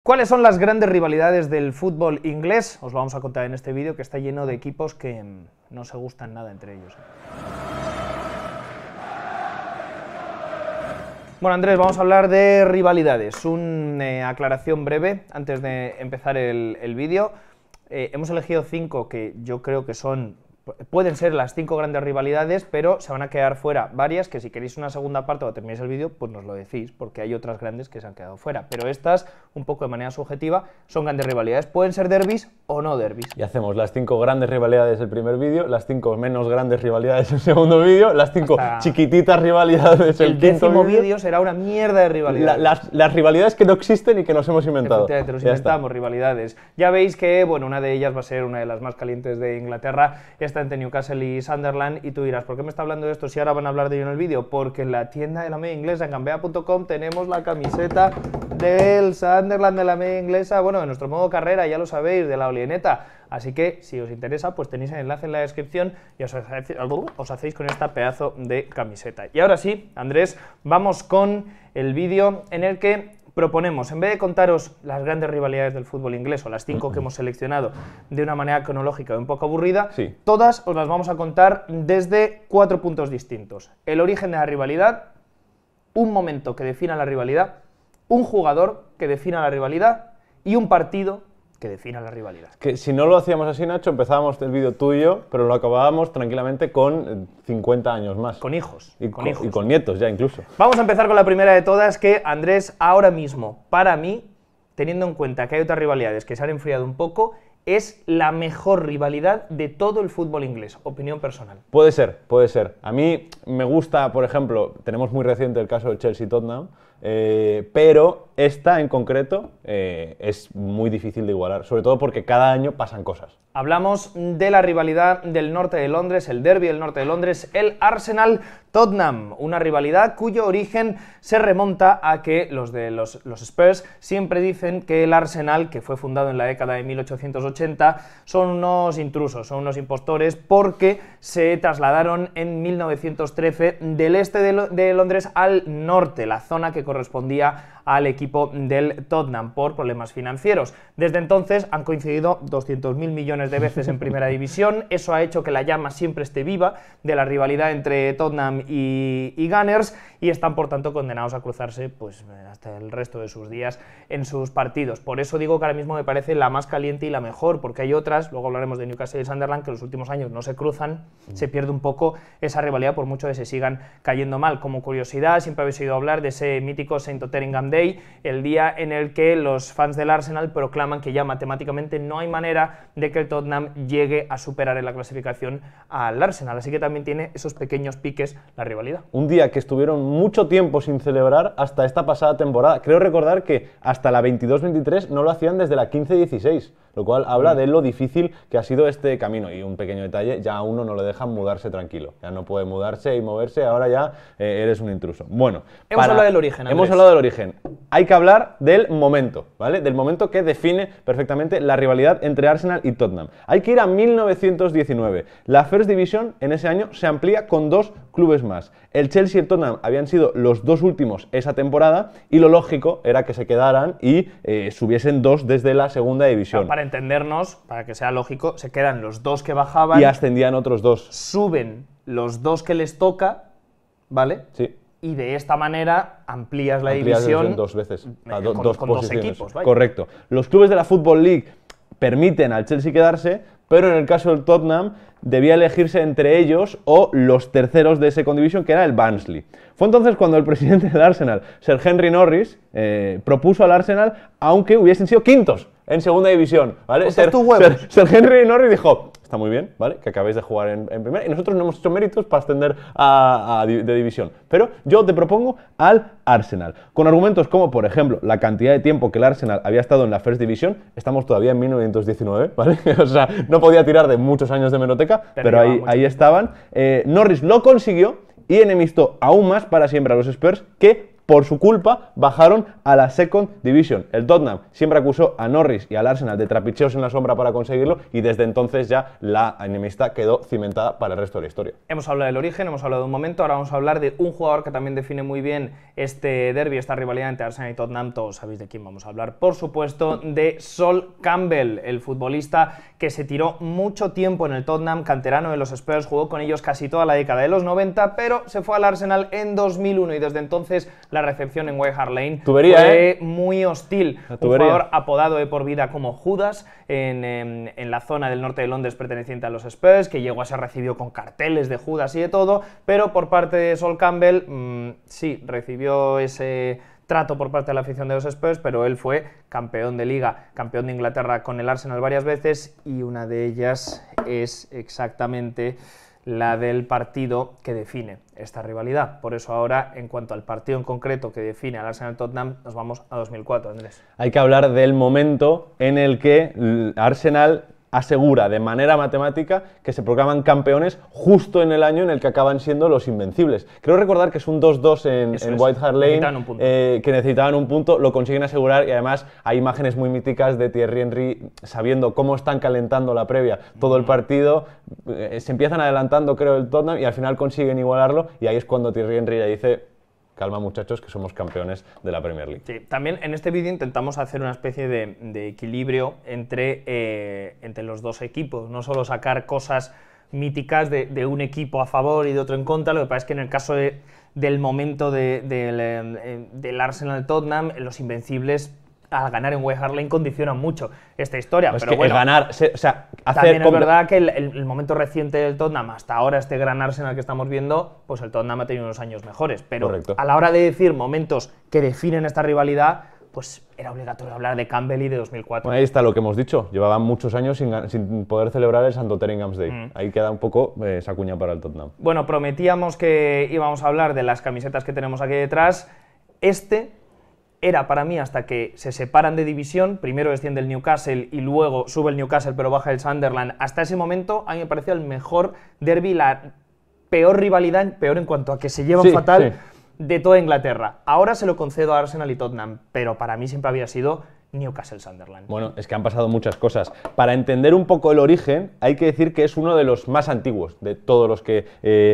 ¿Cuáles son las grandes rivalidades del fútbol inglés? Os lo vamos a contar en este vídeo, que está lleno de equipos que no se gustan nada entre ellos. Bueno, Andrés, vamos a hablar de rivalidades. Una aclaración breve antes de empezar el vídeo. Hemos elegido 5 que yo creo que pueden ser las 5 grandes rivalidades, pero se van a quedar fuera varias que si queréis una segunda parte o terminéis el vídeo, pues nos lo decís, porque hay otras grandes que se han quedado fuera. Pero estas, un poco de manera subjetiva, son grandes rivalidades. Pueden ser derbis o no derbis. Y hacemos las 5 grandes rivalidades del primer vídeo, las 5 menos grandes rivalidades del segundo vídeo, las 5 chiquititas rivalidades del quinto vídeo. El 10º vídeo será una mierda de rivalidades. Las rivalidades que no existen y que nos hemos inventado. Efectivamente, nos inventamos rivalidades. Ya veis que, bueno, una de ellas va a ser una de las más calientes de Inglaterra, esta entre Newcastle y Sunderland, y tú dirás, ¿por qué me está hablando de esto si ahora van a hablar de ello en el vídeo? Porque en la tienda de la media inglesa, en gambea.com, tenemos la camiseta del Sunderland de la media inglesa, bueno, de nuestro modo carrera, ya lo sabéis, de la Olieneta. Así que, si os interesa, pues tenéis el enlace en la descripción y os hacéis con esta pedazo de camiseta. Y ahora sí, Andrés, vamos con el vídeo en el que proponemos, en vez de contaros las grandes rivalidades del fútbol inglés o las 5 que hemos seleccionado de una manera cronológica y un poco aburrida, sí, todas os las vamos a contar desde 4 puntos distintos. El origen de la rivalidad, un momento que defina la rivalidad, un jugador que defina la rivalidad y un partido que defina la rivalidad. Que si no lo hacíamos así, Nacho, empezábamos el vídeo tú y yo, pero lo acabábamos tranquilamente con 50 años más. Con hijos. Y con nietos ya incluso. Vamos a empezar con la primera de todas, que Andrés, ahora mismo, para mí, teniendo en cuenta que hay otras rivalidades que se han enfriado un poco, es la mejor rivalidad de todo el fútbol inglés. Opinión personal. Puede ser, puede ser. A mí me gusta, por ejemplo, tenemos muy reciente el caso del Chelsea-Tottenham, pero esta en concreto es muy difícil de igualar, sobre todo porque cada año pasan cosas. Hablamos de la rivalidad del norte de Londres, el derbi del norte de Londres, el Arsenal-Tottenham, una rivalidad cuyo origen se remonta a que los Spurs siempre dicen que el Arsenal, que fue fundado en la década de 1880, son unos intrusos, son unos impostores, porque se trasladaron en 1913 del este de Londres al norte, la zona que correspondía al equipo del Tottenham por problemas financieros. Desde entonces han coincidido 200.000 millones de veces en primera división. Eso ha hecho que la llama siempre esté viva de la rivalidad entre Tottenham y Gunners, y están por tanto condenados a cruzarse pues hasta el resto de sus días en sus partidos. Por eso digo que ahora mismo me parece la más caliente y la mejor, porque hay otras, luego hablaremos de Newcastle y Sunderland, que en los últimos años no se cruzan, se pierde un poco esa rivalidad por mucho que se sigan cayendo mal. Como curiosidad, siempre habéis oído hablar de ese mítico St. Otteringham Day, el día en el que los fans del Arsenal proclaman que ya matemáticamente no hay manera de que el Tottenham llegue a superar en la clasificación al Arsenal, así que también tiene esos pequeños piques la rivalidad. Un día que estuvieron mucho tiempo sin celebrar hasta esta pasada temporada. Creo recordar que hasta la 22-23 no lo hacían desde la 15-16, lo cual habla de lo difícil que ha sido este camino. Y un pequeño detalle, ya a uno no le dejan mudarse tranquilo, ya no puede mudarse y moverse, ahora ya eres un intruso. Bueno, hemos hablado del origen, Andrés. Hemos hablado del origen. Hay que hablar del momento, ¿vale? Del momento que define perfectamente la rivalidad entre Arsenal y Tottenham. Hay que ir a 1919. La First Division en ese año se amplía con 2 clubes más. El Chelsea y el Tottenham habían sido los 2 últimos esa temporada y lo lógico era que se quedaran y subiesen 2 desde la segunda división. Para entendernos, para que sea lógico, se quedan los 2 que bajaban y ascendían otros 2. Suben los 2 que les toca, ¿vale? Sí. Y de esta manera amplías la división 2 veces, a con 2 equipos. Vaya. Correcto. Los clubes de la Football League permiten al Chelsea quedarse, pero en el caso del Tottenham debía elegirse entre ellos o los terceros de Second Division, que era el Barnsley. Fue entonces cuando el presidente del Arsenal, Sir Henry Norris, propuso al Arsenal, aunque hubiesen sido quintos en segunda división, ¿vale? Sir Henry Norris dijo: está muy bien, ¿vale? Que acabéis de jugar en primera, y nosotros no hemos hecho méritos para ascender de división. Pero yo te propongo al Arsenal, con argumentos como, por ejemplo, la cantidad de tiempo que el Arsenal había estado en la First Division. Estamos todavía en 1919, ¿vale? O sea, no podía tirar de muchos años de hemeroteca, pero ahí estaban. Norris lo consiguió y enemistó aún más para siempre a los Spurs, que por su culpa, bajaron a la Second Division. El Tottenham siempre acusó a Norris y al Arsenal de trapicheos en la sombra para conseguirlo y desde entonces ya la enemistad quedó cimentada para el resto de la historia. Hemos hablado del origen, hemos hablado de un momento, ahora vamos a hablar de un jugador que también define muy bien este derbi, esta rivalidad entre Arsenal y Tottenham. Todos sabéis de quién vamos a hablar, por supuesto, de Sol Campbell, el futbolista que se tiró mucho tiempo en el Tottenham, canterano de los Spurs, jugó con ellos casi toda la década de los 90, pero se fue al Arsenal en 2001 y desde entonces la recepción en White Hart Lane fue muy hostil. Un jugador apodado de por vida como Judas en la zona del norte de Londres perteneciente a los Spurs, que llegó a ser recibido con carteles de Judas y de todo, pero por parte de Sol Campbell sí, recibió ese trato por parte de la afición de los Spurs, pero él fue campeón de Liga, campeón de Inglaterra con el Arsenal varias veces y una de ellas es exactamente la del partido que define esta rivalidad. Por eso ahora, en cuanto al partido en concreto que define al Arsenal-Tottenham, nos vamos a 2004, Andrés. Hay que hablar del momento en el que Arsenal asegura de manera matemática que se proclaman campeones justo en el año en el que acaban siendo los invencibles. Creo recordar que es un 2-2 en White Hart Lane, que necesitaban un punto, lo consiguen asegurar y además hay imágenes muy míticas de Thierry Henry sabiendo cómo están calentando la previa todo el partido, se empiezan adelantando creo el Tottenham y al final consiguen igualarlo y ahí es cuando Thierry Henry ya dice: calma muchachos, que somos campeones de la Premier League. Sí, también en este vídeo intentamos hacer una especie de equilibrio entre los dos equipos, no solo sacar cosas míticas de un equipo a favor y de otro en contra. Lo que pasa es que en el caso del momento del Arsenal-Tottenham, los invencibles al ganar en White Hart Lane condicionan mucho esta historia. Pues pero que bueno, también es verdad que el momento reciente del Tottenham, hasta ahora este gran Arsenal que estamos viendo, pues el Tottenham ha tenido unos años mejores. Pero correcto, a la hora de decir momentos que definen esta rivalidad, pues era obligatorio hablar de Campbell y de 2004. Bueno, ahí está lo que hemos dicho. Llevaban muchos años sin poder celebrar el St. Otteringham's Day. Ahí queda un poco esa cuña para el Tottenham. Bueno, prometíamos que íbamos a hablar de las camisetas que tenemos aquí detrás. Era para mí hasta que se separan de división, primero desciende el Newcastle y luego sube el Newcastle pero baja el Sunderland. Hasta ese momento a mí me parecía el mejor derbi, la peor rivalidad, peor en cuanto a que se llevan fatal, de toda Inglaterra. Ahora se lo concedo a Arsenal y Tottenham, pero para mí siempre había sido Newcastle-Sunderland. Bueno, es que han pasado muchas cosas. Para entender un poco el origen, hay que decir que es uno de los más antiguos de todos los que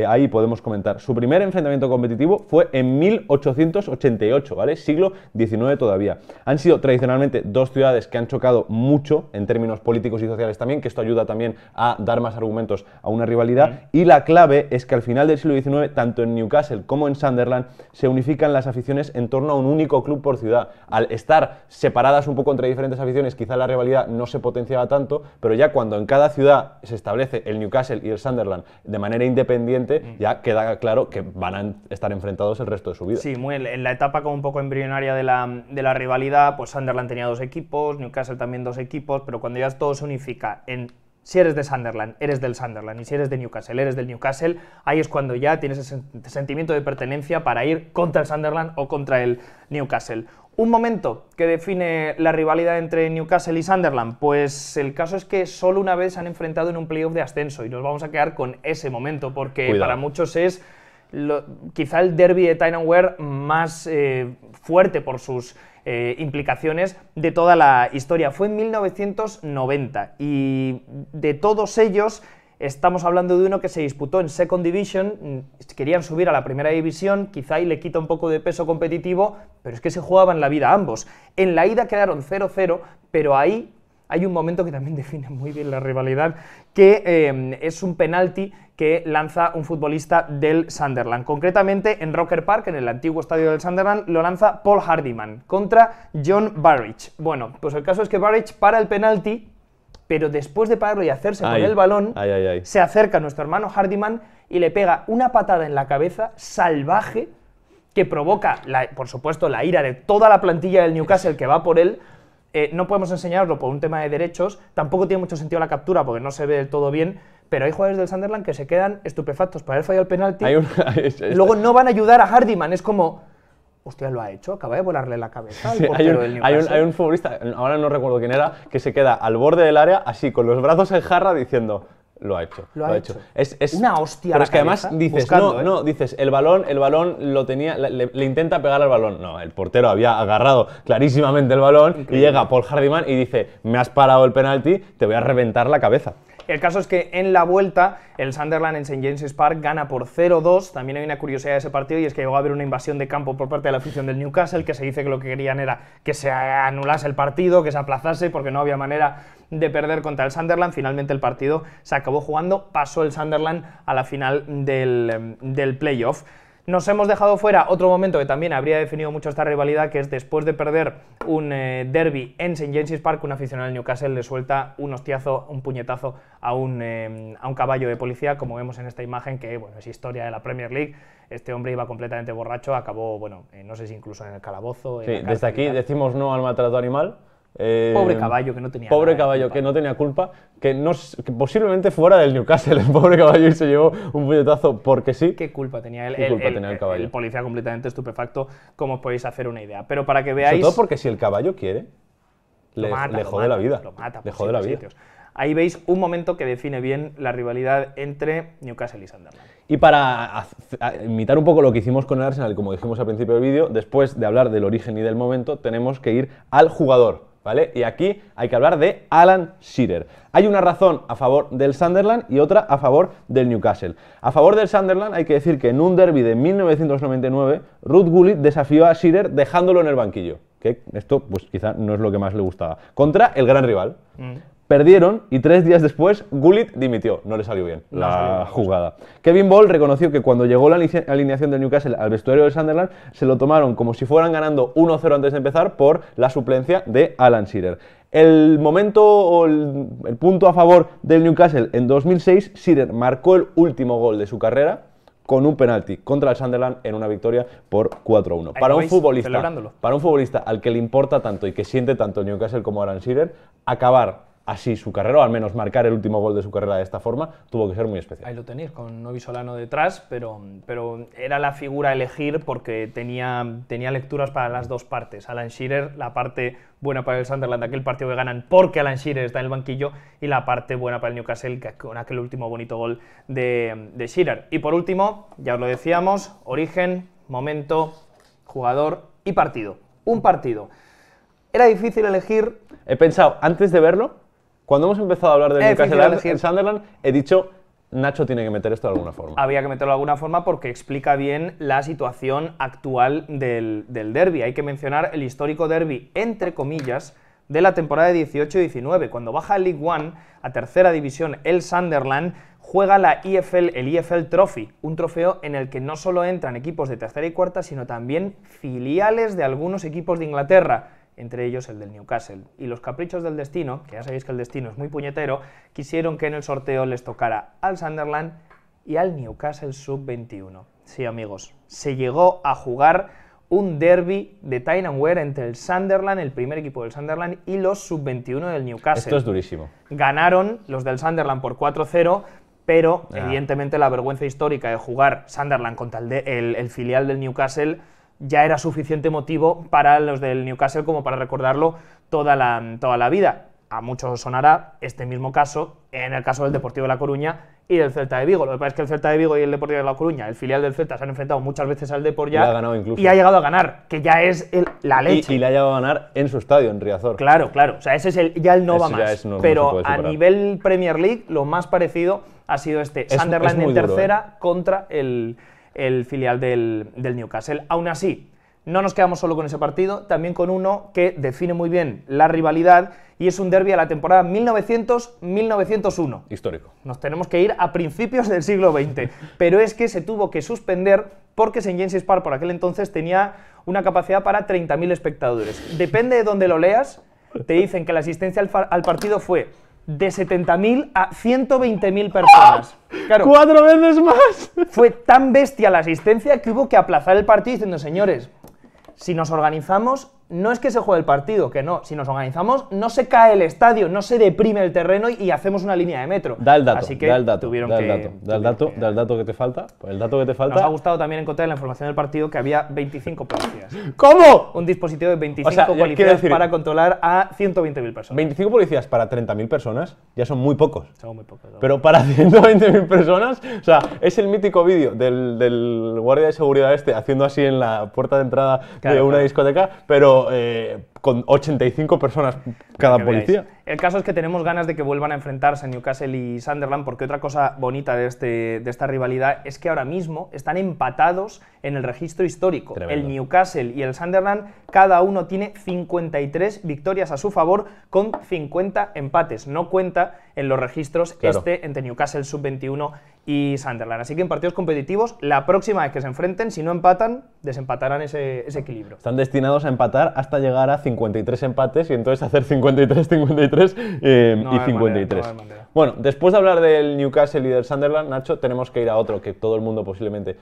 ahí podemos comentar. Su primer enfrentamiento competitivo fue en 1888, ¿vale? Siglo XIX todavía. Han sido tradicionalmente dos ciudades que han chocado mucho en términos políticos y sociales también, que esto ayuda también a dar más argumentos a una rivalidad. Y la clave es que al final del siglo XIX, tanto en Newcastle como en Sunderland, se unifican las aficiones en torno a un único club por ciudad. Al estar separadas un poco entre diferentes aficiones, quizá la rivalidad no se potenciaba tanto, pero ya cuando en cada ciudad se establece el Newcastle y el Sunderland de manera independiente, ya queda claro que van a estar enfrentados el resto de su vida. Sí, en la etapa como un poco embrionaria de la rivalidad, pues Sunderland tenía dos equipos, Newcastle también dos equipos, pero cuando ya todo se unifica en si eres de Sunderland, eres del Sunderland, y si eres de Newcastle, eres del Newcastle, ahí es cuando ya tienes ese sentimiento de pertenencia para ir contra el Sunderland o contra el Newcastle. ¿Un momento que define la rivalidad entre Newcastle y Sunderland? Pues el caso es que solo una vez se han enfrentado en un playoff de ascenso y nos vamos a quedar con ese momento porque para muchos es quizá el derbi de Tyne & Wear más fuerte por sus implicaciones de toda la historia. Fue en 1990 y de todos ellos estamos hablando de uno que se disputó en Second Division, querían subir a la primera división, quizá ahí le quita un poco de peso competitivo, pero es que se jugaban la vida ambos. En la ida quedaron 0-0, pero ahí hay un momento que también define muy bien la rivalidad, que es un penalti que lanza un futbolista del Sunderland. Concretamente en Roker Park, en el antiguo estadio del Sunderland, lo lanza Paul Hardiman contra John Burridge. Bueno, pues el caso es que Burridge para el penalti, pero después de pararlo y hacerse con el balón, se acerca a nuestro hermano Hardiman y le pega una patada en la cabeza salvaje que provoca, por supuesto, la ira de toda la plantilla del Newcastle que va por él. No podemos enseñarlo por un tema de derechos, tampoco tiene mucho sentido la captura porque no se ve del todo bien, pero hay jugadores del Sunderland que se quedan estupefactos por haber fallado el penalti, luego no van a ayudar a Hardiman, es como, hostia, lo ha hecho, acaba de volarle la cabeza al portero del Newcastle. Hay un futbolista, ahora no recuerdo quién era, que se queda al borde del área, así, con los brazos en jarra, diciendo, Lo ha hecho. Lo ha hecho. Es una hostia. Pero a la es que además cabeza, dices, buscando, dices, el balón lo tenía, le intenta pegar al balón. No, el portero había agarrado clarísimamente el balón. Increíble. Y llega Paul Hardiman y dice, me has parado el penalti, te voy a reventar la cabeza. El caso es que en la vuelta el Sunderland en St. James's Park gana por 0-2. También hay una curiosidad de ese partido y es que llegó a haber una invasión de campo por parte de la afición del Newcastle, que se dice que lo que querían era que se anulase el partido, que se aplazase porque no había manera de perder contra el Sunderland. Finalmente el partido se acabó jugando, pasó el Sunderland a la final del playoff. Nos hemos dejado fuera otro momento que también habría definido mucho esta rivalidad, que es después de perder un derby en St. James's Park, un aficionado del Newcastle le suelta un hostiazo, un puñetazo a un caballo de policía, como vemos en esta imagen, que bueno, es historia de la Premier League. Este hombre iba completamente borracho, acabó, bueno, no sé si incluso en el calabozo. Sí, desde aquí decimos no al maltrato animal. Pobre caballo que no tenía pobre nada caballo que no tenía culpa, que posiblemente fuera del Newcastle, el pobre caballo, y se llevó un puñetazo porque sí. ¿Qué culpa tenía él? ¿Qué culpa tenía el caballo? El policía completamente estupefacto, como os podéis hacer una idea. Pero para que veáis... Sobre todo porque si el caballo quiere, le jode la vida. Lo mata, le jode la vida. Ahí veis un momento que define bien la rivalidad entre Newcastle y Sunderland. Y para imitar un poco lo que hicimos con el Arsenal, como dijimos al principio del vídeo, después de hablar del origen y del momento, tenemos que ir al jugador, ¿vale? Y aquí hay que hablar de Alan Shearer. Hay una razón a favor del Sunderland y otra a favor del Newcastle. A favor del Sunderland hay que decir que en un derbi de 1999, Ruud Gullit desafió a Shearer dejándolo en el banquillo. Que esto, pues quizá no es lo que más le gustaba. Contra el gran rival. Perdieron y 3 días después Gullit dimitió. No le salió bien la jugada. Kevin Ball reconoció que cuando llegó la alineación del Newcastle al vestuario del Sunderland se lo tomaron como si fueran ganando 1-0 antes de empezar por la suplencia de Alan Shearer. El momento o el punto a favor del Newcastle en 2006, Shearer marcó el último gol de su carrera con un penalti contra el Sunderland en una victoria por 4-1. Para un futbolista al que le importa tanto y que siente tanto el Newcastle como Alan Shearer, acabar así su carrera, o al menos marcar el último gol de su carrera de esta forma, tuvo que ser muy especial. Ahí lo tenéis, con Novi Solano detrás, pero era la figura a elegir porque tenía lecturas para las dos partes. Alan Shearer, la parte buena para el Sunderland, aquel partido que ganan porque Alan Shearer está en el banquillo, y la parte buena para el Newcastle, que con aquel último bonito gol de Shearer. Y por último, ya os lo decíamos, origen, momento, jugador y partido. Un partido. Era difícil elegir... He pensado, antes de verlo, cuando hemos empezado a hablar del Newcastle en Sunderland, he dicho, Nacho tiene que meter esto de alguna forma. Había que meterlo de alguna forma porque explica bien la situación actual del derbi. Hay que mencionar el histórico derbi, entre comillas, de la temporada de 18-19. Cuando baja a League One, a tercera división, el Sunderland juega el EFL Trophy, un trofeo en el que no solo entran equipos de tercera y cuarta, sino también filiales de algunos equipos de Inglaterra, entre ellos el del Newcastle. Y los caprichos del destino, que ya sabéis que el destino es muy puñetero, quisieron que en el sorteo les tocara al Sunderland y al Newcastle Sub-21. Sí, amigos, se llegó a jugar un derby de Tyne and Wear entre el Sunderland, el primer equipo del Sunderland, y los Sub-21 del Newcastle. Esto es durísimo. Ganaron los del Sunderland por 4-0, pero evidentemente la vergüenza histórica de jugar Sunderland contra el filial del Newcastle ya era suficiente motivo para los del Newcastle como para recordarlo toda la vida. A muchos os sonará este mismo caso en el caso del Deportivo de La Coruña y del Celta de Vigo. Lo que pasa es que el Celta de Vigo y el Deportivo de La Coruña, el filial del Celta, se han enfrentado muchas veces al Depor ya, y ha llegado a ganar, que ya es la leche. Y le ha llegado a ganar en su estadio, en Riazor. Claro, o sea, ese es ya el no va más. Pero a nivel Premier League, lo más parecido ha sido Sunderland en tercera contra el filial del Newcastle. Aún así, no nos quedamos solo con ese partido, también con uno que define muy bien la rivalidad, y es un derbi a la temporada 1900-1901. Histórico. Nos tenemos que ir a principios del siglo XX, pero es que se tuvo que suspender porque St. James's Park por aquel entonces tenía una capacidad para 30.000 espectadores. Depende de dónde lo leas, te dicen que la asistencia al partido fue de 70.000 a 120.000 personas. Claro, 4 veces más. Fue tan bestia la asistencia que hubo que aplazar el partido diciendo, señores, si nos organizamos, no es que se juegue el partido, que no, si nos organizamos, no se cae el estadio, no se deprime el terreno y hacemos una línea de metro. Da el dato, así que da el dato, tuvieron da que... el dato que te falta. Pues el dato que te falta. Nos ha gustado también encontrar en la información del partido que había 25 policías. ¿Cómo? Un dispositivo de 25 O sea, quiero policías decir, para controlar a 120.000 personas. 25 policías para 30.000 personas ya son muy pocos. Son muy pocos. Pero para 120.000 personas, o sea, es el mítico vídeo del guardia de seguridad haciendo así en la puerta de entrada de una discoteca, pero con 85 personas cada policía. El caso es que tenemos ganas de que vuelvan a enfrentarse Newcastle y Sunderland, porque otra cosa bonita de esta rivalidad es que ahora mismo están empatados en el registro histórico. Tremendo. El Newcastle y el Sunderland, cada uno tiene 53 victorias a su favor con 50 empates. No cuenta en los registros entre Newcastle sub-21 y Sunderland. Así que en partidos competitivos, la próxima vez que se enfrenten, si no empatan, desempatarán ese equilibrio. Están destinados a empatar hasta llegar a 53 empates y entonces hacer 53 y 53. Bueno, después de hablar del Newcastle y del Sunderland, Nacho, tenemos que ir a otro que todo el mundo posiblemente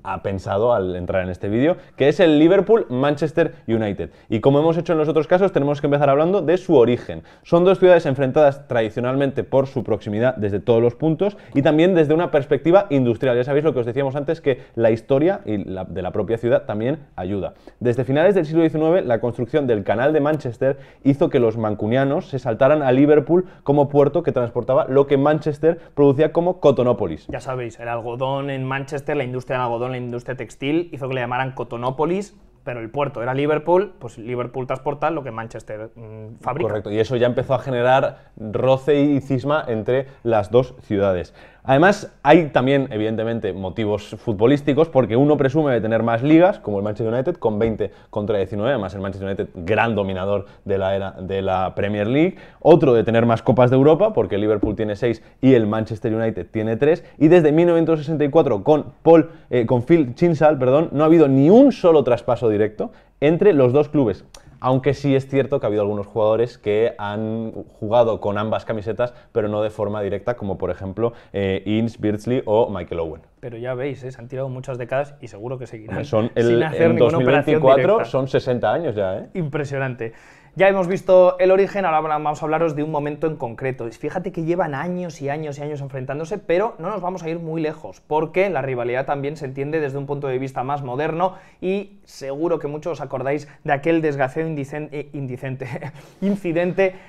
ha pensado al entrar en este vídeo, que es el Liverpool-Manchester United. Y como hemos hecho en los otros casos, tenemos que empezar hablando de su origen. Son dos ciudades enfrentadas tradicionalmente por su proximidad desde todos los puntos y también desde una perspectiva industrial. Ya sabéis lo que os decíamos antes, que la historia de la propia ciudad también ayuda. Desde finales del siglo XIX, la construcción del Canal de Manchester hizo que los mancunianos se saltaran a Liverpool como puerto que transportaba lo que Manchester producía como Cotonópolis. Ya sabéis, el algodón en Manchester, la industria del algodón, la industria textil, hizo que le llamaran Cotonópolis, pero el puerto era Liverpool, pues Liverpool transporta lo que Manchester fabrica. Correcto, y eso ya empezó a generar roce y cisma entre las dos ciudades. Además, hay también, evidentemente, motivos futbolísticos, porque uno presume de tener más ligas, como el Manchester United, con 20 contra 19, además el Manchester United, gran dominador de la Premier League. Otro de tener más Copas de Europa, porque el Liverpool tiene 6 y el Manchester United tiene 3. Y desde 1964, con Phil Chinsall, no ha habido ni un solo traspaso directo entre los dos clubes. Aunque sí es cierto que ha habido algunos jugadores que han jugado con ambas camisetas, pero no de forma directa, como por ejemplo Ince, Beardsley o Michael Owen. Pero ya veis, se han tirado muchas décadas y seguro que seguirán sin hacer en ninguna operación directa. 2024 son 60 años ya, Impresionante. Ya hemos visto el origen, ahora vamos a hablaros de un momento en concreto. Fíjate que llevan años y años y años enfrentándose, pero no nos vamos a ir muy lejos, porque la rivalidad también se entiende desde un punto de vista más moderno y seguro que muchos os acordáis de aquel desgraciado incidente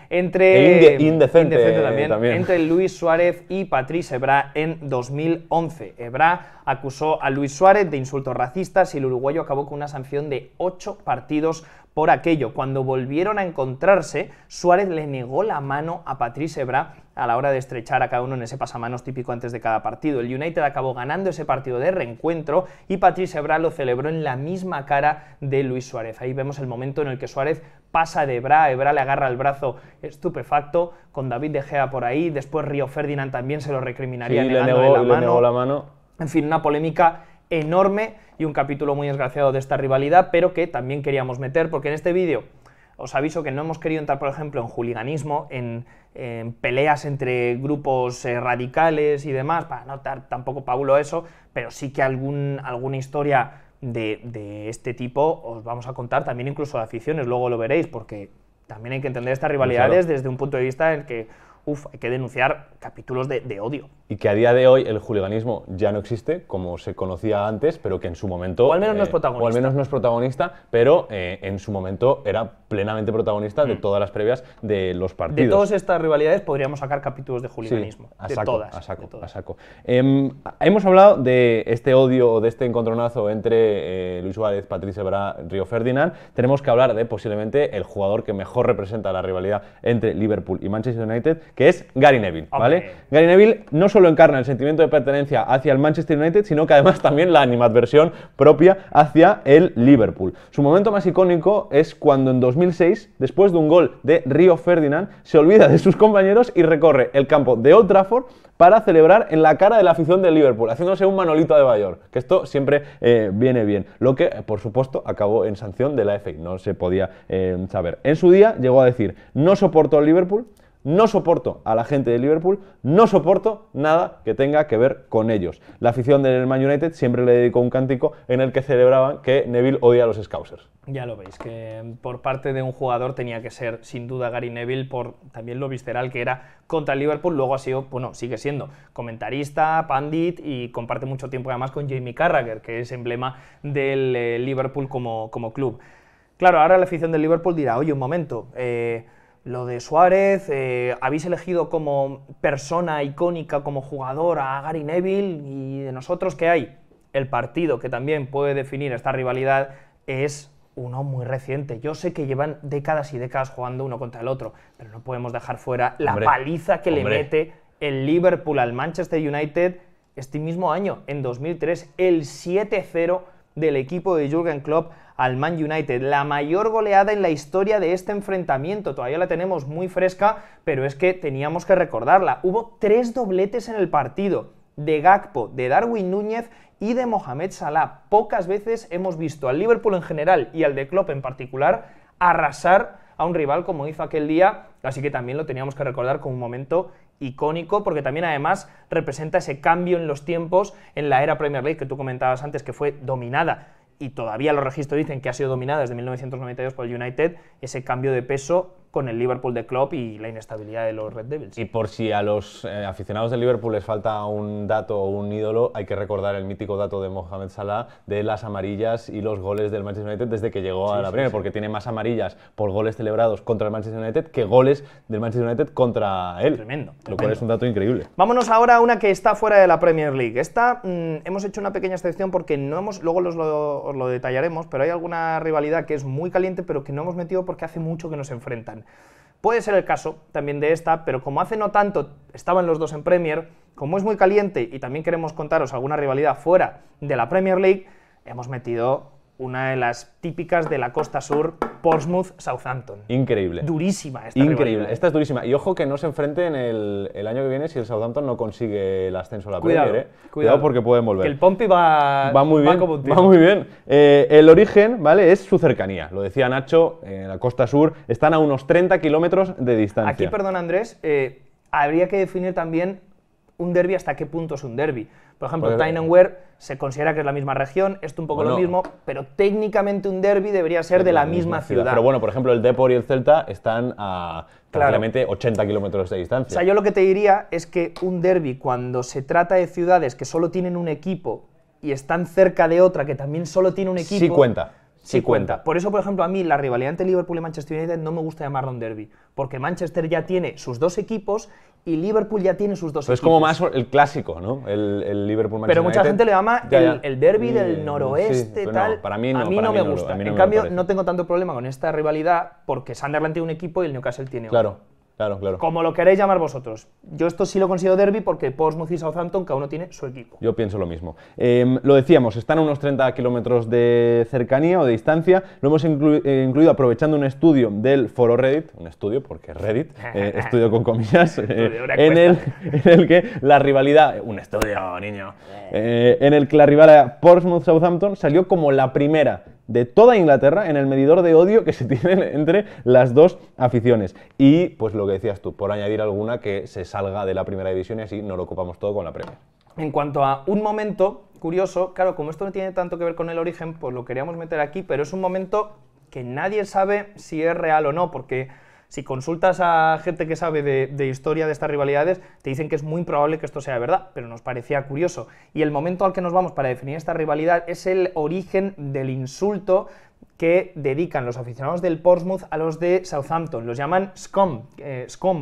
entre... Indecente también. Entre Luis Suárez y Patrice Evra en 2011. Evra acusó a Luis Suárez de insultos racistas y el uruguayo acabó con una sanción de 8 partidos por aquello. Cuando volvieron a encontrarse, Suárez le negó la mano a Patrice Evra a la hora de estrechar a cada uno en ese pasamanos típico antes de cada partido. El United acabó ganando ese partido de reencuentro y Patrice Evra lo celebró en la misma cara de Luis Suárez. Ahí vemos el momento en el que Suárez pasa de Evra, Evra le agarra el brazo estupefacto, con David De Gea por ahí, después Río Ferdinand también se lo recriminaría negándole le negó la mano. En fin, una polémica enorme y un capítulo muy desgraciado de esta rivalidad, pero que también queríamos meter, porque en este vídeo os aviso que no hemos querido entrar, por ejemplo, en hooliganismo, en peleas entre grupos radicales y demás, para no dar tampoco paulo a eso, pero sí que alguna historia de este tipo os vamos a contar, también incluso de aficiones, luego lo veréis, porque también hay que entender estas rivalidades desde un punto de vista en que hay que denunciar capítulos de odio. Y que a día de hoy el hooliganismo ya no existe, como se conocía antes, pero que en su momento... O al menos no es protagonista. O al menos no es protagonista, pero en su momento era plenamente protagonista de todas las previas de los partidos. De todas estas rivalidades podríamos sacar capítulos de hooliganismo. Sí, a todas. A saco. Hemos hablado de este odio, de este encontronazo entre Luis Suárez, Patrice Evra, Río Ferdinand. Tenemos que hablar de posiblemente el jugador que mejor representa la rivalidad entre Liverpool y Manchester United, que es Gary Neville, ¿vale? Gary Neville no solo encarna el sentimiento de pertenencia hacia el Manchester United, sino que además también la animadversión propia hacia el Liverpool. Su momento más icónico es cuando en 2006, después de un gol de Río Ferdinand, se olvida de sus compañeros y recorre el campo de Old Trafford para celebrar en la cara de la afición del Liverpool, haciéndose un Manolito de Bayor, que esto siempre viene bien, lo que, por supuesto, acabó en sanción de la FA, no se podía saber. En su día llegó a decir: no soporto al Liverpool, no soporto a la gente de Liverpool, no soporto nada que tenga que ver con ellos. La afición del Man United siempre le dedicó un cántico en el que celebraban que Neville odia a los Scousers. Ya lo veis, que por parte de un jugador tenía que ser sin duda Gary Neville por también lo visceral que era contra el Liverpool. Luego ha sido, bueno, sigue siendo comentarista, pandit y comparte mucho tiempo además con Jamie Carragher, que es emblema del Liverpool como club. Claro, ahora la afición del Liverpool dirá, oye, un momento, lo de Suárez, habéis elegido como persona icónica, como jugador a Gary Neville, y de nosotros, ¿qué hay? El partido que también puede definir esta rivalidad es uno muy reciente. Yo sé que llevan décadas y décadas jugando uno contra el otro, pero no podemos dejar fuera la paliza que le mete el Liverpool al Manchester United este mismo año, en 2003, el 7-0 del equipo de Jürgen Klopp al Man United, la mayor goleada en la historia de este enfrentamiento. Todavía la tenemos muy fresca, pero es que teníamos que recordarla. Hubo 3 dobletes en el partido, de Gakpo, de Darwin Núñez y de Mohamed Salah. Pocas veces hemos visto al Liverpool en general y al de Klopp en particular arrasar a un rival como hizo aquel día, así que también lo teníamos que recordar como un momento icónico, porque también además representa ese cambio en los tiempos en la era Premier League que tú comentabas antes, que fue dominada, y todavía los registros dicen que ha sido dominada desde 1992 por el United, ese cambio de peso con el Liverpool de Klopp y la inestabilidad de los Red Devils. Y por si a los aficionados del Liverpool les falta un dato o un ídolo, hay que recordar el mítico dato de Mohamed Salah de las amarillas y los goles del Manchester United desde que llegó a la Premier, porque tiene más amarillas por goles celebrados contra el Manchester United que goles del Manchester United contra él. Tremendo. Lo cual es un dato increíble. Vámonos ahora a una que está fuera de la Premier League. Esta hemos hecho una pequeña excepción porque no hemos, luego os lo detallaremos, pero hay alguna rivalidad que es muy caliente pero que no hemos metido porque hace mucho que nos enfrentan. Puede ser el caso también de esta, pero como hace no tanto estaban los dos en Premier, como es muy caliente y también queremos contaros alguna rivalidad fuera de la Premier League, hemos metido una de las típicas de la costa sur, Portsmouth-Southampton. Increíble. Durísima esta Increíble. rivalidad. Esta es durísima. Y ojo que no se enfrenten el año que viene si el Southampton no consigue el ascenso a la Premier. Cuidado porque pueden volver. Que el Pompi va muy bien. como un tiro. Va muy bien. El origen, ¿vale?, es su cercanía. Lo decía Nacho, en la costa sur están a unos 30 kilómetros de distancia. Aquí, perdón Andrés, habría que definir también un derbi, hasta qué punto es un derbi. Por ejemplo, Tyne and Wear se considera que es la misma región, esto un poco lo mismo, pero técnicamente un derbi debería ser de la misma ciudad. Pero bueno, por ejemplo, el Depor y el Celta están a prácticamente 80 kilómetros de distancia. O sea, yo lo que te diría es que un derbi, cuando se trata de ciudades que solo tienen un equipo y están cerca de otra que también solo tiene un equipo... Sí cuenta. Sí cuenta. Por eso, por ejemplo, a mí la rivalidad entre Liverpool y Manchester United no me gusta llamarla un derbi, porque Manchester ya tiene sus dos equipos y Liverpool ya tiene sus dos equipos. Es como más el clásico, ¿no? El Liverpool-Manchester Pero mucha United. gente le llama el derbi del noroeste, sí, tal. No, para mí no, a mí no me gusta. En cambio, no tengo tanto problema con esta rivalidad porque Sunderland tiene un equipo y el Newcastle tiene otro. Claro. Como lo queréis llamar vosotros. Yo esto sí lo considero derbi porque Portsmouth y Southampton cada uno tiene su equipo. Yo pienso lo mismo. Lo decíamos, están a unos 30 kilómetros de cercanía o de distancia. Lo hemos incluido aprovechando un estudio del foro Reddit, un estudio porque Reddit, estudio con comillas, en el que la rivalidad, un estudio, niño, en el que la rivalidad Portsmouth-Southampton salió como la primera de toda Inglaterra en el medidor de odio que se tienen entre las dos aficiones. Y pues lo que decías tú, por añadir alguna que se salga de la primera división y así no lo ocupamos todo con la Premier. En cuanto a un momento curioso, claro, como esto no tiene tanto que ver con el origen, pues lo queríamos meter aquí, pero es un momento que nadie sabe si es real o no, porque si consultas a gente que sabe de historia de estas rivalidades, te dicen que es muy probable que esto sea verdad, pero nos parecía curioso. Y el momento al que nos vamos para definir esta rivalidad es el origen del insulto que dedican los aficionados del Portsmouth a los de Southampton. Los llaman scum,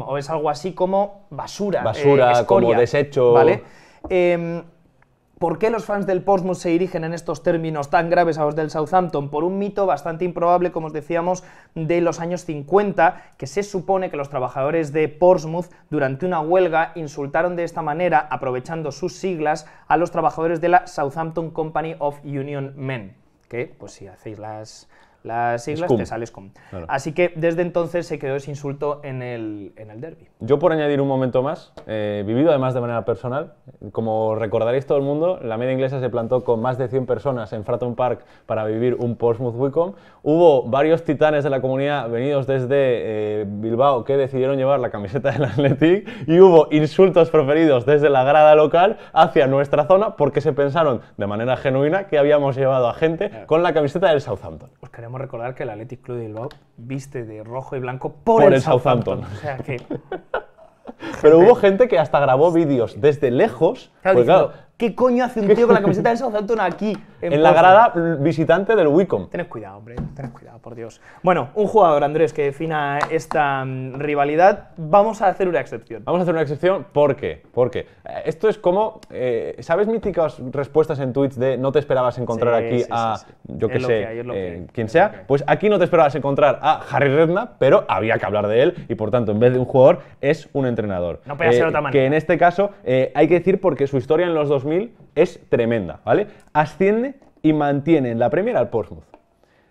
o es algo así como basura, escoria, como desecho. ¿Vale? ¿Por qué los fans del Portsmouth se dirigen en estos términos tan graves a los del Southampton? Por un mito bastante improbable, como os decíamos, de los años 50, que se supone que los trabajadores de Portsmouth durante una huelga insultaron de esta manera, aprovechando sus siglas, a los trabajadores de la Southampton Company of Union Men, que, pues si hacéis las siglas, Scum. te sale Scum. Claro. Así que desde entonces se quedó ese insulto en el derbi. Yo, por añadir un momento más, vivido además de manera personal, como recordaréis todo el mundo, la media inglesa se plantó con más de 100 personas en Fratton Park para vivir un Portsmouth Wycombe. Hubo varios titanes de la comunidad venidos desde Bilbao que decidieron llevar la camiseta del Athletic y hubo insultos proferidos desde la grada local hacia nuestra zona porque se pensaron de manera genuina que habíamos llevado a gente con la camiseta del Southampton. Os queremos recordar que el Athletic Club de Bilbao viste de rojo y blanco por el Southampton. O sea que... Pero hubo gente que hasta grabó vídeos desde lejos. Claro, porque, diciendo, claro, ¿qué coño hace un tío con la camiseta del Southampton aquí? en la grada visitante del Wycombe. Tened cuidado, hombre, tened cuidado, por Dios. Bueno, un jugador, Andrés, que defina esta rivalidad, vamos a hacer una excepción. Vamos a hacer una excepción, ¿por qué? Porque esto es como, ¿sabes míticas respuestas en tweets de no te esperabas encontrar Sí, aquí sí, a, sí, sí. yo qué Es lo que sé, hay, es lo que hay, quien es lo que sea? hay. Pues aquí no te esperabas encontrar a Harry Redknapp, pero había que hablar de él y por tanto, en vez de un jugador, es un entrenador. No podía ser de otra manera. Que en este caso hay que decir porque su historia en los 2000 es tremenda, ¿vale? Asciende y mantiene en la Premier al Portsmouth.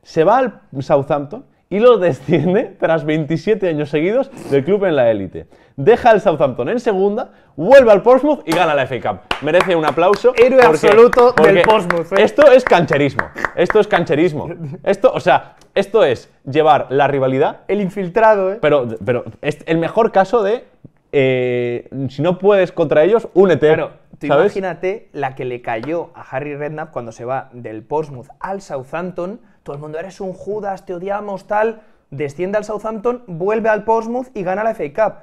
Se va al Southampton y lo desciende tras 27 años seguidos del club en la élite. Deja al Southampton en segunda, vuelve al Portsmouth y gana la FA Cup. Merece un aplauso. Héroe absoluto del Portsmouth, ¿eh? Esto es cancherismo. Esto es cancherismo. Esto, o sea, esto es llevar la rivalidad, El infiltrado, ¿eh? pero es el mejor caso de si no puedes contra ellos, únete. Claro, tú ¿sabes? imagínate la que le cayó a Harry Redknapp cuando se va del Portsmouth al Southampton. Todo el mundo, eres un Judas, te odiamos, tal. Desciende al Southampton, vuelve al Portsmouth y gana la FA Cup.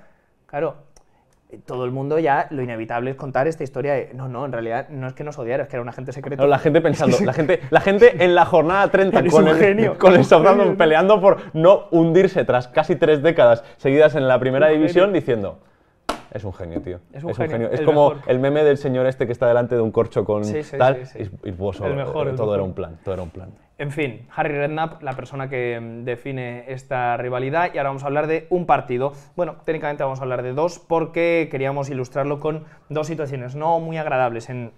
Claro, todo el mundo ya, lo inevitable es contar esta historia de, no, en realidad no es que nos odiara, es que era un agente secreto. No, la gente pensando, la gente en la jornada 30 Eres con un el, genio. con el Southampton peleando por no hundirse tras casi 3 décadas seguidas en la primera Un división genio. diciendo, es un genio, tío. Es un genio, Es el como mejor. el meme del señor este que está delante de un corcho con Sí, sí, tal, sí, sí. y pues, El mejor, el todo era mejor. un plan, todo era un plan. En fin, Harry Redknapp, la persona que define esta rivalidad, y ahora vamos a hablar de un partido. Bueno, técnicamente vamos a hablar de dos porque queríamos ilustrarlo con dos situaciones no muy agradables en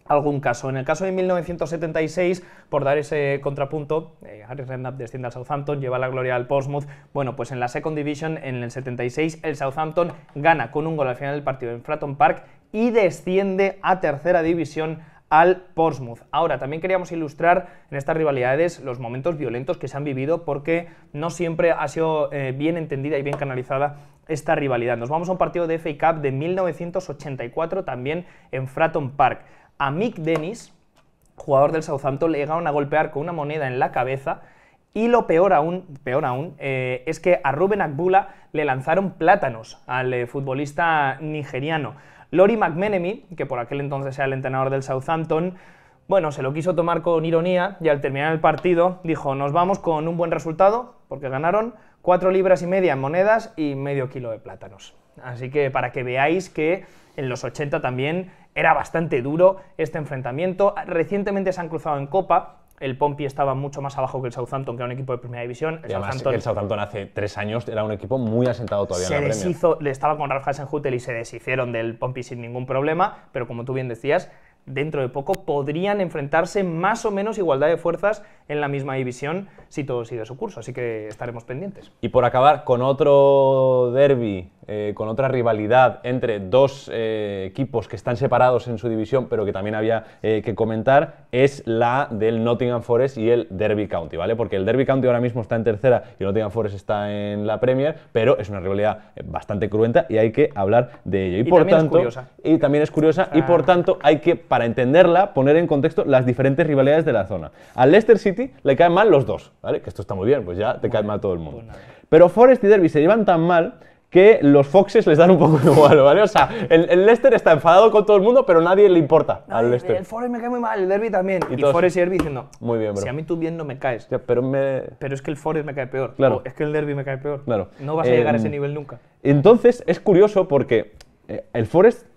algún caso. En el caso de 1976, por dar ese contrapunto, Harry Redknapp desciende al Southampton, lleva la gloria al Portsmouth. Bueno, pues en la Second Division, en el 76, el Southampton gana con un gol al final del partido en Fratton Park y desciende a tercera división al Portsmouth. Ahora, también queríamos ilustrar en estas rivalidades los momentos violentos que se han vivido porque no siempre ha sido bien entendida y bien canalizada esta rivalidad. Nos vamos a un partido de FA Cup de 1984, también en Fratton Park. A Mick Dennis, jugador del Southampton, le llegaron a golpear con una moneda en la cabeza y lo peor aún, es que a Ruben Akbula le lanzaron plátanos al futbolista nigeriano. Lori McMenemy, que por aquel entonces era el entrenador del Southampton, bueno, se lo quiso tomar con ironía y al terminar el partido dijo, nos vamos con un buen resultado, porque ganaron 4,5 libras en monedas y medio kilo de plátanos. Así que para que veáis que en los 80 también era bastante duro este enfrentamiento. Recientemente se han cruzado en Copa. El Pompey estaba mucho más abajo que el Southampton, que era un equipo de primera división. Y además que el Southampton hace 3 años era un equipo muy asentado todavía en la Premier. Se deshizo, le estaba con Ralph Hasenhüttl y se deshicieron del Pompey sin ningún problema, pero como tú bien decías, dentro de poco podrían enfrentarse más o menos igualdad de fuerzas en la misma división si todo sigue su curso, así que estaremos pendientes. Y por acabar con otro derbi, con otra rivalidad entre dos equipos que están separados en su división, pero que también había que comentar, es la del Nottingham Forest y el Derby County, ¿vale? Porque el Derby County ahora mismo está en tercera y el Nottingham Forest está en la Premier, pero es una rivalidad bastante cruenta y hay que hablar de ello. Y por también tanto, es curiosa. Y también es curiosa, y por tanto hay que, para entenderla, poner en contexto las diferentes rivalidades de la zona. Al Leicester City le caen mal los dos, ¿vale? Que esto está muy bien, pues ya te cae mal todo el mundo. Pero Forest y Derby se llevan tan mal que los Foxes les dan un poco igual, ¿vale? O sea, el Leicester está enfadado con todo el mundo, pero nadie le importa al Leicester. El Forest me cae muy mal, el Derby también. Y todos- Forest y Derby diciendo, Muy bien, bro. si a mí tú bien no me caes, Ya, pero es que el Forest me cae peor, Claro. o es que el Derby me cae peor. Claro. No vas a llegar a ese nivel nunca. Entonces, es curioso porque el Forest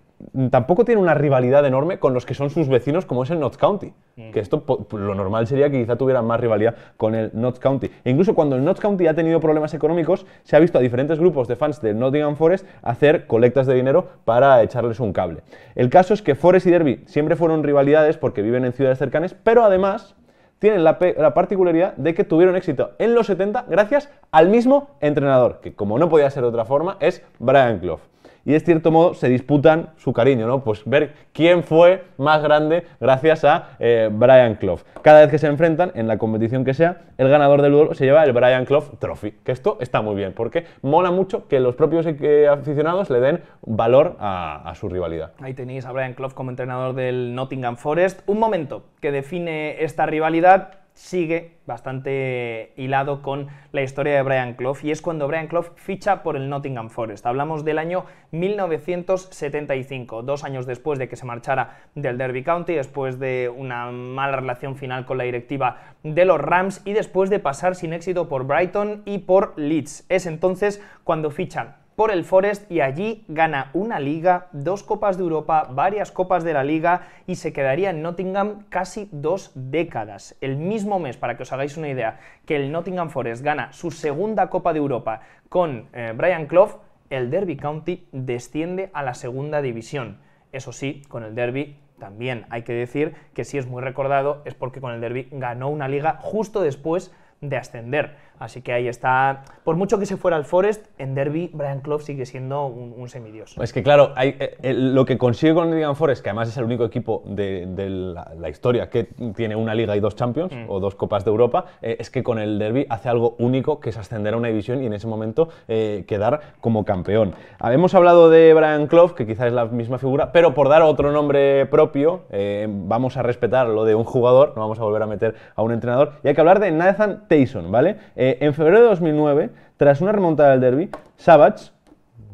tampoco tiene una rivalidad enorme con los que son sus vecinos, como es el Notts County. Que esto, lo normal sería que quizá tuvieran más rivalidad con el Notts County. E incluso cuando el Notts County ha tenido problemas económicos, se ha visto a diferentes grupos de fans del Nottingham Forest hacer colectas de dinero para echarles un cable. El caso es que Forest y Derby siempre fueron rivalidades porque viven en ciudades cercanas, pero además tienen la particularidad de que tuvieron éxito en los 70 gracias al mismo entrenador, que como no podía ser de otra forma, es Brian Clough. Y de cierto modo se disputan su cariño, ¿no? Pues ver quién fue más grande gracias a Brian Clough. Cada vez que se enfrentan, en la competición que sea, el ganador del duelo se lleva el Brian Clough Trophy. Que esto está muy bien, porque mola mucho que los propios aficionados le den valor a su rivalidad. Ahí tenéis a Brian Clough como entrenador del Nottingham Forest. Un momento que define esta rivalidad sigue bastante hilado con la historia de Brian Clough, y es cuando Brian Clough ficha por el Nottingham Forest. Hablamos del año 1975, 2 años después de que se marchara del Derby County, después de una mala relación final con la directiva de los Rams y después de pasar sin éxito por Brighton y por Leeds. Es entonces cuando fichan por el Forest y allí gana una liga, 2 Copas de Europa, varias Copas de la Liga y se quedaría en Nottingham casi 2 décadas. El mismo mes, para que os hagáis una idea, que el Nottingham Forest gana su segunda Copa de Europa con Brian Clough, el Derby County desciende a la segunda división. Eso sí, con el Derby también hay que decir que si es muy recordado es porque con el Derby ganó una liga justo después de ascender. Así que ahí está. Por mucho que se fuera al Forest, en Derby Brian Clough sigue siendo un semidios. Es que claro, lo que consigue con el Nottingham Forest, que además es el único equipo de la historia que tiene una liga y 2 Champions, o 2 Copas de Europa, es que con el Derby hace algo único, que es ascender a una división y en ese momento quedar como campeón. Hemos hablado de Brian Clough, que quizás es la misma figura, pero por dar otro nombre propio, vamos a respetar lo de un jugador, no vamos a volver a meter a un entrenador, y hay que hablar de Nathan Tyson, ¿vale? En febrero de 2009, tras una remontada del Derby, Savage,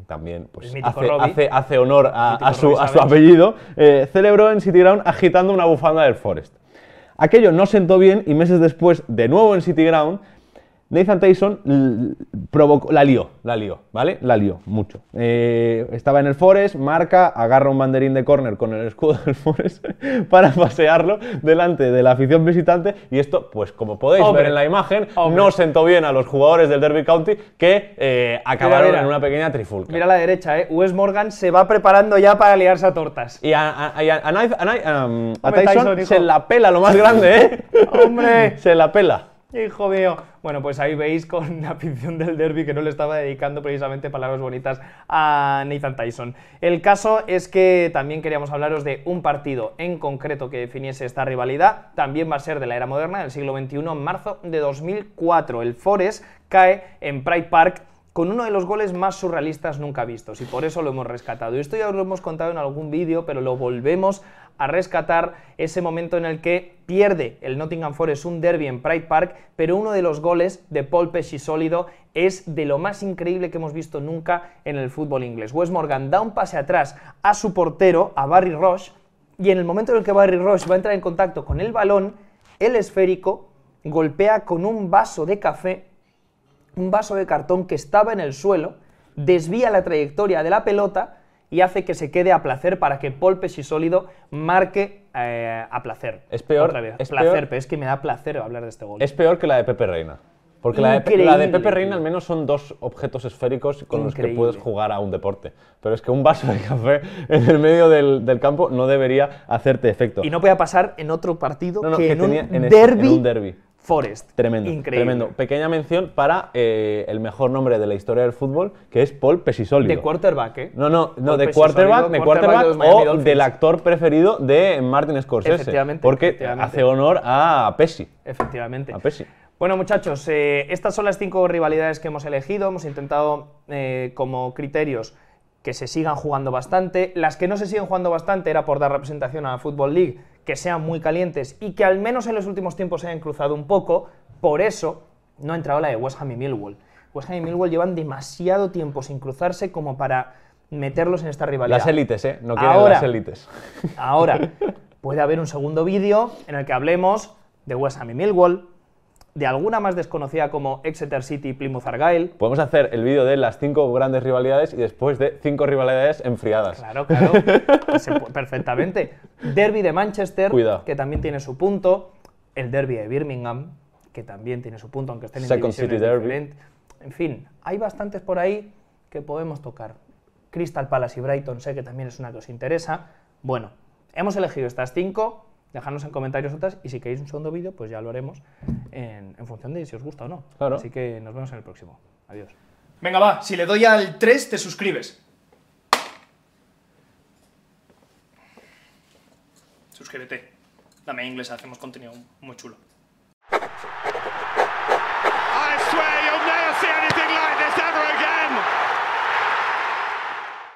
también pues, hace honor a su apellido, celebró en City Ground agitando una bufanda del Forest. Aquello no sentó bien y meses después, de nuevo en City Ground, Nathan Tyson la lió, ¿vale? La lió mucho. Estaba en el Forest, marca, agarra un banderín de córner con el escudo del Forest para pasearlo delante de la afición visitante y esto, pues como podéis ver en la imagen, no sentó bien a los jugadores del Derby County que acabaron en una pequeña trifulca. Mira a la derecha, Wes Morgan se va preparando ya para liarse a tortas. Y a Tyson se la pela lo más grande, ¡Hombre! Se la pela. ¡Hijo mío! Bueno, pues ahí veis con la afición del Derby que no le estaba dedicando precisamente palabras bonitas a Nathan Tyson. El caso es que también queríamos hablaros de un partido en concreto que definiese esta rivalidad. También va a ser de la era moderna, del siglo XXI, en marzo de 2004. El Forest cae en Pride Park con uno de los goles más surrealistas nunca vistos y por eso lo hemos rescatado. Y esto ya os lo hemos contado en algún vídeo, pero lo volvemos a rescatar, ese momento en el que pierde el Nottingham Forest un derby en Pride Park, pero uno de los goles de Paul Pesci-Sólido es de lo más increíble que hemos visto nunca en el fútbol inglés. Wes Morgan da un pase atrás a su portero, a Barry Rush, y en el momento en el que Barry Rush va a entrar en contacto con el balón, el esférico golpea con un vaso de café, un vaso de cartón que estaba en el suelo, desvía la trayectoria de la pelota y hace que se quede a placer para que Paul Pesci-Sólido marque a placer. Es peor, otra vez. Placer, pero es que me da placer hablar de este gol. Es peor que la de Pepe Reina. Porque la de Pepe Reina al menos son 2 objetos esféricos con los que puedes jugar a un deporte. Pero es que un vaso de café en el medio del campo no debería hacerte efecto. Y no podía pasar en otro partido que en un derby. Forest. Tremendo, increíble. Tremendo. Pequeña mención para el mejor nombre de la historia del fútbol, que es Paul Pesci-Sólido. De quarterback, ¿eh? No, de quarterback o del actor preferido de Martin Scorsese. Efectivamente. Porque hace honor a Pesci. Efectivamente. A Pesci. Bueno, muchachos, estas son las 5 rivalidades que hemos elegido. Hemos intentado, como criterios, que se sigan jugando bastante. Las que no se siguen jugando bastante era por dar representación a la Football League, que sean muy calientes y que al menos en los últimos tiempos se hayan cruzado un poco. Por eso no ha entrado la de West Ham y Millwall. West Ham y Millwall llevan demasiado tiempo sin cruzarse como para meterlos en esta rivalidad. Las élites, no quieren las élites. Ahora, puede haber un segundo vídeo en el que hablemos de West Ham y Millwall, de alguna más desconocida como Exeter City y Plymouth Argyle. Podemos hacer el vídeo de las 5 grandes rivalidades y después de 5 rivalidades enfriadas. Claro, perfectamente. Derby de Manchester, que también tiene su punto. El Derby de Birmingham, que también tiene su punto, aunque estén en divisiones diferentes. En fin, hay bastantes por ahí que podemos tocar. Crystal Palace y Brighton sé que también es una que os interesa. Bueno, hemos elegido estas 5. dejadnos en comentarios otras y si queréis un segundo vídeo, pues ya lo haremos en función de si os gusta o no. Claro. Así que nos vemos en el próximo. Adiós. Venga, va, si le doy al 3 te suscribes. Suscríbete. Dame inglés, hacemos contenido muy chulo.